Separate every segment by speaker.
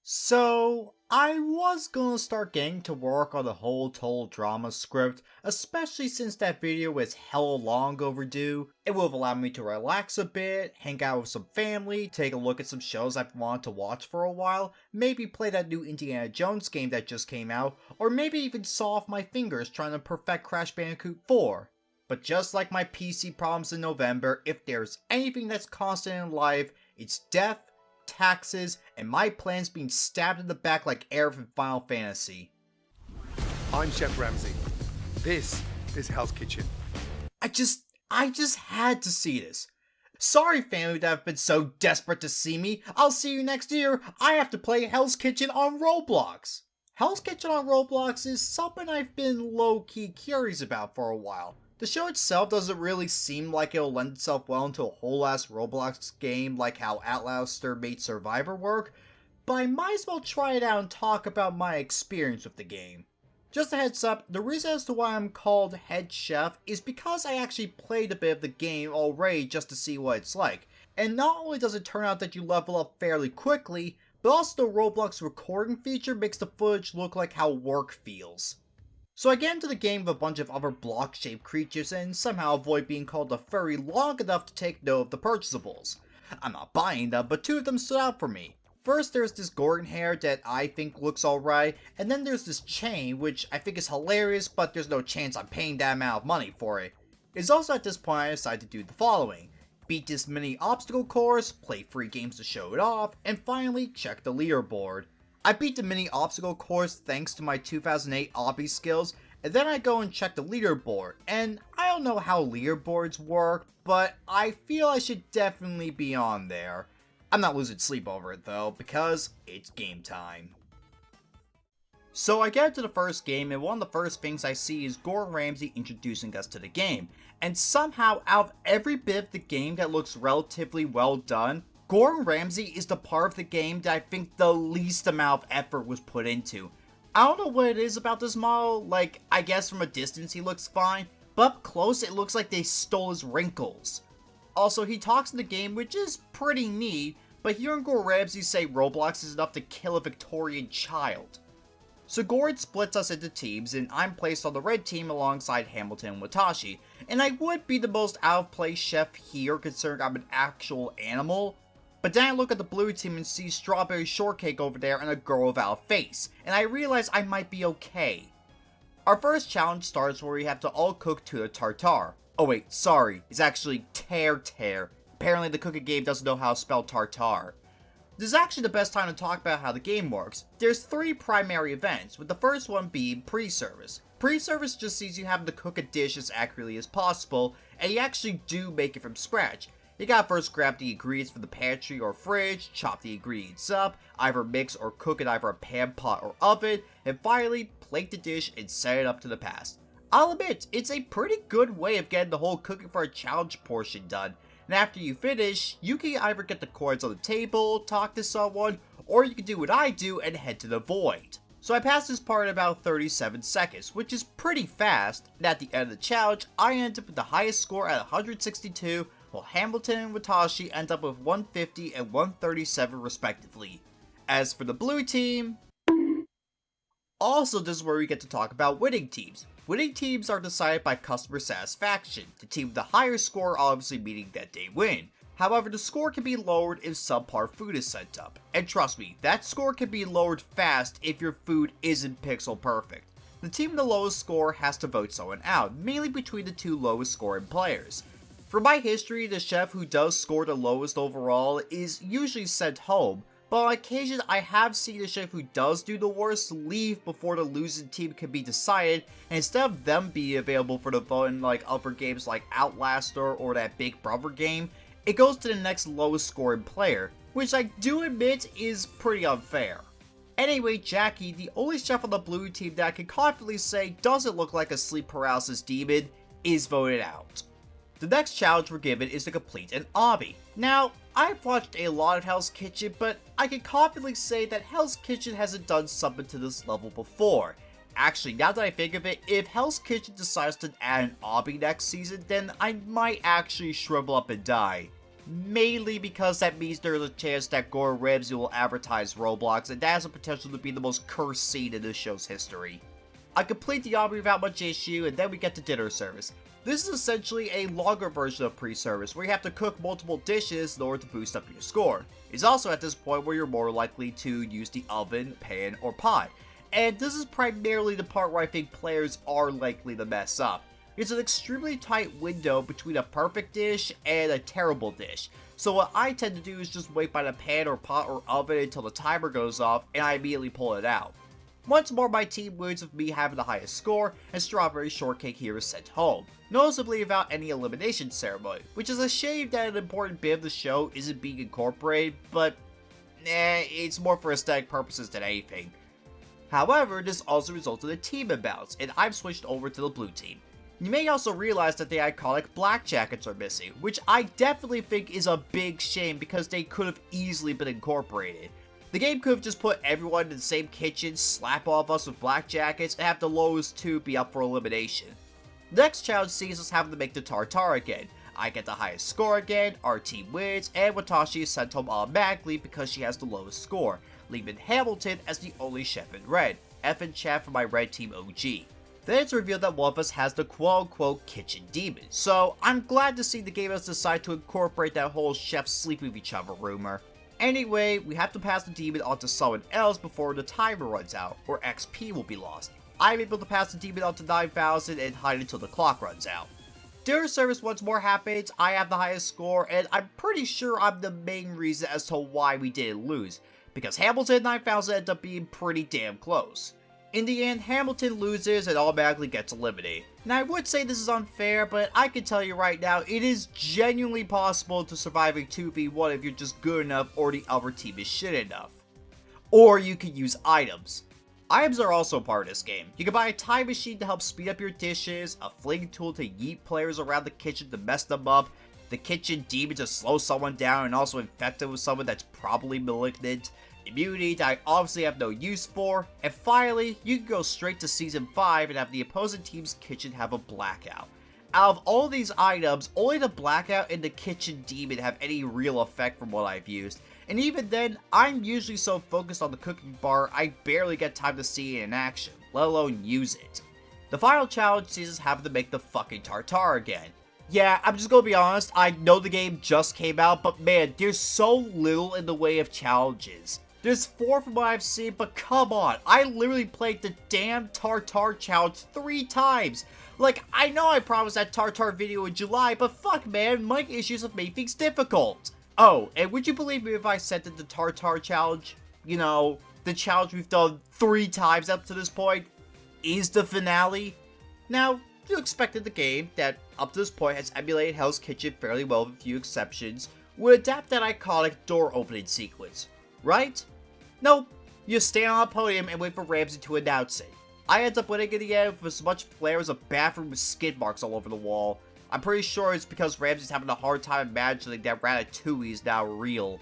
Speaker 1: So, I was gonna start getting to work on the whole total drama script, especially since that video is hella long overdue. It will have allowed me to relax a bit, hang out with some family, take a look at some shows I've wanted to watch for a while, maybe play that new Indiana Jones game that just came out, or maybe even saw off my fingers trying to perfect Crash Bandicoot 4. But just like my PC problems in November, if there's anything that's constant in life, it's death, taxes, and my plans being stabbed in the back like Aerith in Final Fantasy.
Speaker 2: I'm Chef Ramsay. This is Hell's Kitchen.
Speaker 1: I just had to see this. Sorry, family, that have been so desperate to see me. I'll see you next year. I have to play Hell's Kitchen on Roblox. Hell's Kitchen on Roblox is something I've been low-key curious about for a while. The show itself doesn't really seem like it'll lend itself well into a whole-ass Roblox game like how Outlaster made Survivor work, but I might as well try it out and talk about my experience with the game. Just a heads up, the reason as to why I'm called Head Chef is because I actually played a bit of the game already just to see what it's like, and not only does it turn out that you level up fairly quickly, but also the Roblox recording feature makes the footage look like how work feels. So I get into the game with a bunch of other block-shaped creatures and somehow avoid being called a furry long enough to take note of the purchasables. I'm not buying them, but two of them stood out for me. First, there's this Gordon hair that I think looks alright, and then there's this chain, which I think is hilarious, but there's no chance I'm paying that amount of money for it. It's also at this point I decided to do the following: beat this mini obstacle course, play free games to show it off, and finally check the leaderboard. I beat the mini obstacle course thanks to my 2008 obby skills, and then I go and check the leaderboard, and I don't know how leaderboards work, but I feel I should definitely be on there. I'm not losing sleep over it though, because it's game time. So I get to the first game, and one of the first things I see is Gordon Ramsay introducing us to the game, and somehow out of every bit of the game that looks relatively well done, Gordon Ramsay is the part of the game that I think the least amount of effort was put into. I don't know what it is about this model, like, I guess from a distance he looks fine, but up close it looks like they stole his wrinkles. Also, he talks in the game, which is pretty neat, but hearing Gordon Ramsay say Roblox is enough to kill a Victorian child. So Gordon splits us into teams, and I'm placed on the red team alongside Hamilton and Watashi, and I would be the most out-of-place chef here considering I'm an actual animal. But then I look at the blue team and see Strawberry Shortcake over there and a girl without a face, and I realize I might be okay. Our first challenge starts where we have to all cook to a tartare. Oh wait, sorry, it's actually tear. Apparently the cooking game doesn't know how to spell tartare. This is actually the best time to talk about how the game works. There's three primary events, with the first one being pre-service. Pre-service just sees you having to cook a dish as accurately as possible, and you actually do make it from scratch. You gotta first grab the ingredients from the pantry or fridge, chop the ingredients up, either mix or cook in either a pan, pot, or oven, and finally plate the dish and set it up to the pass. I'll admit, it's a pretty good way of getting the whole cooking for a challenge portion done, and after you finish, you can either get the coins on the table, talk to someone, or you can do what I do and head to the void. So I passed this part in about 37 seconds, which is pretty fast, and at the end of the challenge, I ended up with the highest score at 162, while Hamilton and Watashi end up with 150 and 137 respectively. As for the blue team, also this is where we get to talk about winning teams. Winning teams are decided by customer satisfaction, the team with the higher score obviously meaning that they win. However, the score can be lowered if subpar food is sent up, and trust me, that score can be lowered fast if your food isn't pixel perfect. The team with the lowest score has to vote someone out, mainly between the two lowest scoring players. For my history, the chef who does score the lowest overall is usually sent home, but on occasion I have seen the chef who does do the worst leave before the losing team can be decided, and instead of them being available for the vote in like other games like Outlaster or that Big Brother game, it goes to the next lowest scoring player, which I do admit is pretty unfair. Anyway, Jackie, the only chef on the blue team that I can confidently say doesn't look like a sleep paralysis demon, is voted out. The next challenge we're given is to complete an obby. Now, I've watched a lot of Hell's Kitchen, but I can confidently say that Hell's Kitchen hasn't done something to this level before. Actually, now that I think of it, if Hell's Kitchen decides to add an obby next season, then I might actually shrivel up and die. mainly because that means there's a chance that Gordon Ramsay will advertise Roblox, and that has the potential to be the most cursed scene in this show's history. I complete the obby without much issue, and then we get to dinner service. This is essentially a longer version of pre-service, where you have to cook multiple dishes in order to boost up your score. It's also at this point where you're more likely to use the oven, pan, or pot. And this is primarily the part where I think players are likely to mess up. It's an extremely tight window between a perfect dish and a terrible dish. So what I tend to do is just wait by the pan or pot or oven until the timer goes off, and I immediately pull it out. Once more, my team wins with me having the highest score, and Strawberry Shortcake here is sent home, noticeably without any elimination ceremony, which is a shame that an important bit of the show isn't being incorporated, but it's more for aesthetic purposes than anything. However, this also results in a team imbalance, and I've switched over to the blue team. You may also realize that the iconic black jackets are missing, which I definitely think is a big shame because they could have easily been incorporated. The game could have just put everyone in the same kitchen, slap all of us with black jackets, and have the lowest two be up for elimination. The next challenge sees us having to make the tartare again. I get the highest score again, our team wins, and Watashi is sent home automatically because she has the lowest score, leaving Hamilton as the only chef in red. F and chat for my red team OG. Then it's revealed that one of us has the quote-unquote kitchen demon, so I'm glad to see the game has decided to incorporate that whole chefs sleeping with each other rumor. Anyway, we have to pass the demon on to someone else before the timer runs out, or XP will be lost. I'm able to pass the demon on to 9,000 and hide until the clock runs out. Dinner service once more happens, I have the highest score, and I'm pretty sure I'm the main reason as to why we didn't lose, because Hamilton and 9,000 end up being pretty damn close. In the end, Hamilton loses and automatically gets eliminated. Now I would say this is unfair, but I can tell you right now, it is genuinely possible to survive a 2v1 if you're just good enough or the other team is shit enough. Or you can use items. Items are also part of this game. You can buy a time machine to help speed up your dishes, a fling tool to yeet players around the kitchen to mess them up, the kitchen demon to slow someone down and also infect them with someone that's probably malignant, immunity that I obviously have no use for, and finally, you can go straight to Season 5 and have the opposing team's kitchen have a blackout. Out of all these items, only the blackout and the kitchen demon have any real effect from what I've used, and even then, I'm usually so focused on the cooking bar, I barely get time to see it in action, let alone use it. The final challenge sees us having to make the fucking tartare again. Yeah, I'm just gonna be honest, I know the game just came out, but man, there's so little in the way of challenges. There's 4 from what I've seen, but come on, I literally played the damn tartare challenge 3 times. Like, I know I promised that tartare video in July, but fuck man, mic issues have made things difficult. Oh, and would you believe me if I said that the tartare challenge, you know, the challenge we've done 3 times up to this point, is the finale? Now, you expected the game, that up to this point has emulated Hell's Kitchen fairly well with a few exceptions, would adapt that iconic door opening sequence, right? Nope, you stand on a podium and wait for Ramsay to announce it. I end up winning in the end with as much flair as a bathroom with skid marks all over the wall. I'm pretty sure it's because Ramsay's having a hard time imagining that Ratatouille is now real.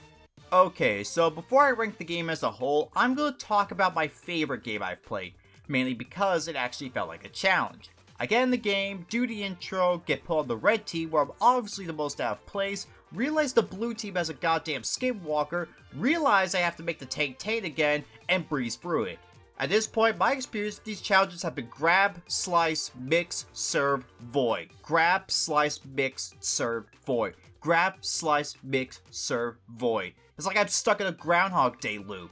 Speaker 1: Okay, so before I rank the game as a whole, I'm going to talk about my favorite game I've played, mainly because it actually felt like a challenge. I get in the game, do the intro, get put on the red team where I'm obviously the most out of place, realize the blue team has a goddamn skinwalker, realize I have to make the tank tame again, and breeze through it. At this point, my experience with these challenges have been grab, slice, mix, serve, void. Grab, slice, mix, serve, void. Grab, slice, mix, serve, void. It's like I'm stuck in a Groundhog Day loop.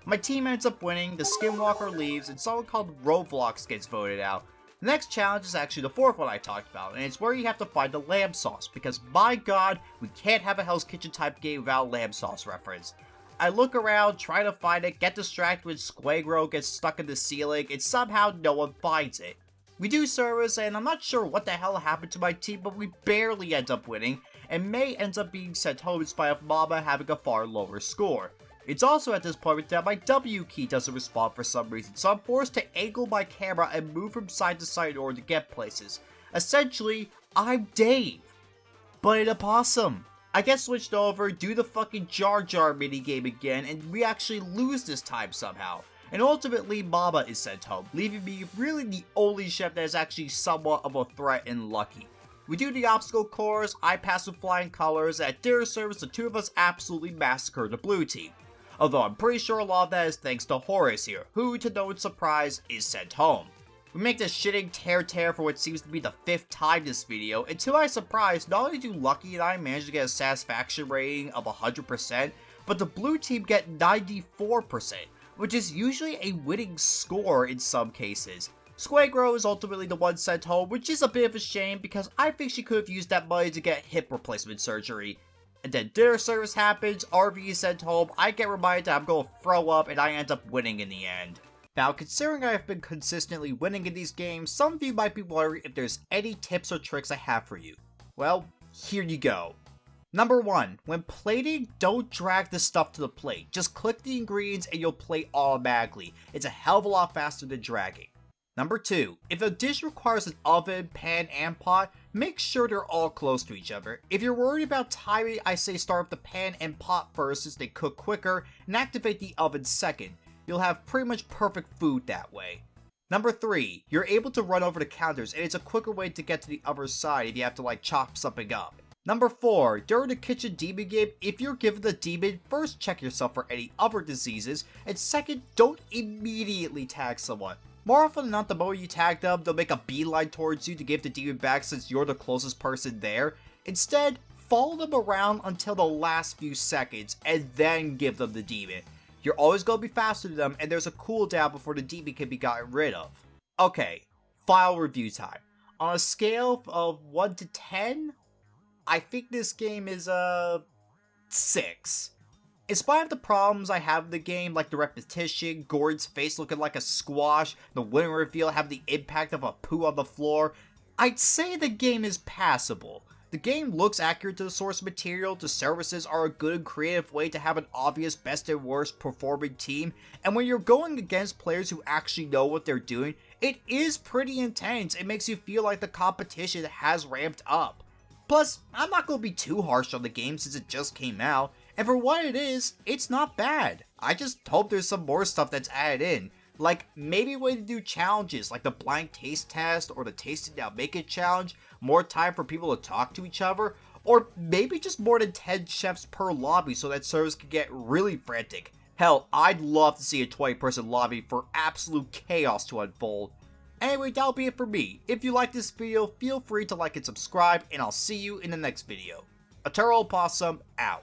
Speaker 1: My team ends up winning, the skinwalker leaves, and someone called Roblox gets voted out. The next challenge is actually the 4th one I talked about, and it's where you have to find the lamb sauce, because my god, we can't have a Hell's Kitchen type game without lamb sauce reference. I look around, try to find it, get distracted when Squirrel gets stuck in the ceiling, and somehow no one finds it. We do service, and I'm not sure what the hell happened to my team, but we barely end up winning, and May ends up being sent home in spite of Mama having a far lower score. It's also at this point that my W key doesn't respond for some reason, so I'm forced to angle my camera and move from side to side in order to get places. Essentially, I'm Dave, but an opossum. I get switched over, do the fucking Jar Jar minigame again, and we actually lose this time somehow. And ultimately, Mama is sent home, leaving me really the only chef that is actually somewhat of a threat and lucky. We do the obstacle course, I pass with flying colors, and at dinner service the two of us absolutely massacre the blue team. Although I'm pretty sure a lot of that is thanks to Horace here, who, to no one's surprise, is sent home. We make this shitting tear for what seems to be the 5th time this video, and to my surprise, not only do Lucky and I manage to get a satisfaction rating of 100%, but the blue team get 94%, which is usually a winning score in some cases. Squirrel is ultimately the one sent home, which is a bit of a shame because I think she could have used that money to get hip replacement surgery. And then dinner service happens, RV is sent home, I get reminded that I'm going to throw up, and I end up winning in the end. Now, considering I have been consistently winning in these games, some of you might be wondering if there's any tips or tricks I have for you. Well, here you go. Number 1, when plating, don't drag the stuff to the plate. Just click the ingredients and you'll plate automatically. It's a hell of a lot faster than dragging. Number 2, if a dish requires an oven, pan, and pot, make sure they're all close to each other. If you're worried about timing, I say start with the pan and pot first since they cook quicker, and activate the oven second. You'll have pretty much perfect food that way. Number 3, you're able to run over the counters, and it's a quicker way to get to the other side if you have to chop something up. Number 4, during the kitchen demon game, if you're given the demon, first check yourself for any other diseases, and second, don't immediately tag someone. More often than not, the moment you tag them, they'll make a beeline towards you to give the demon back since you're the closest person there. Instead, follow them around until the last few seconds, and then give them the demon. You're always going to be faster than them, and there's a cooldown before the demon can be gotten rid of. Okay, final review time. On a scale of 1 to 10, I think this game is a 6. In spite of the problems I have in the game, like the repetition, Gordon's face looking like a squash, the winning reveal having the impact of a poo on the floor, I'd say the game is passable. The game looks accurate to the source material, the services are a good and creative way to have an obvious best and worst performing team, and when you're going against players who actually know what they're doing, it is pretty intense. It makes you feel like the competition has ramped up. Plus, I'm not going to be too harsh on the game since it just came out, and for what it is, it's not bad. I just hope there's some more stuff that's added in, like maybe a way to do challenges like the blind taste test or the taste it now make it challenge, more time for people to talk to each other, or maybe just more than 10 chefs per lobby so that servers can get really frantic. Hell, I'd love to see a 20-person lobby for absolute chaos to unfold. Anyway, that'll be it for me. If you like this video, feel free to like and subscribe, and I'll see you in the next video. EternalOpossum out.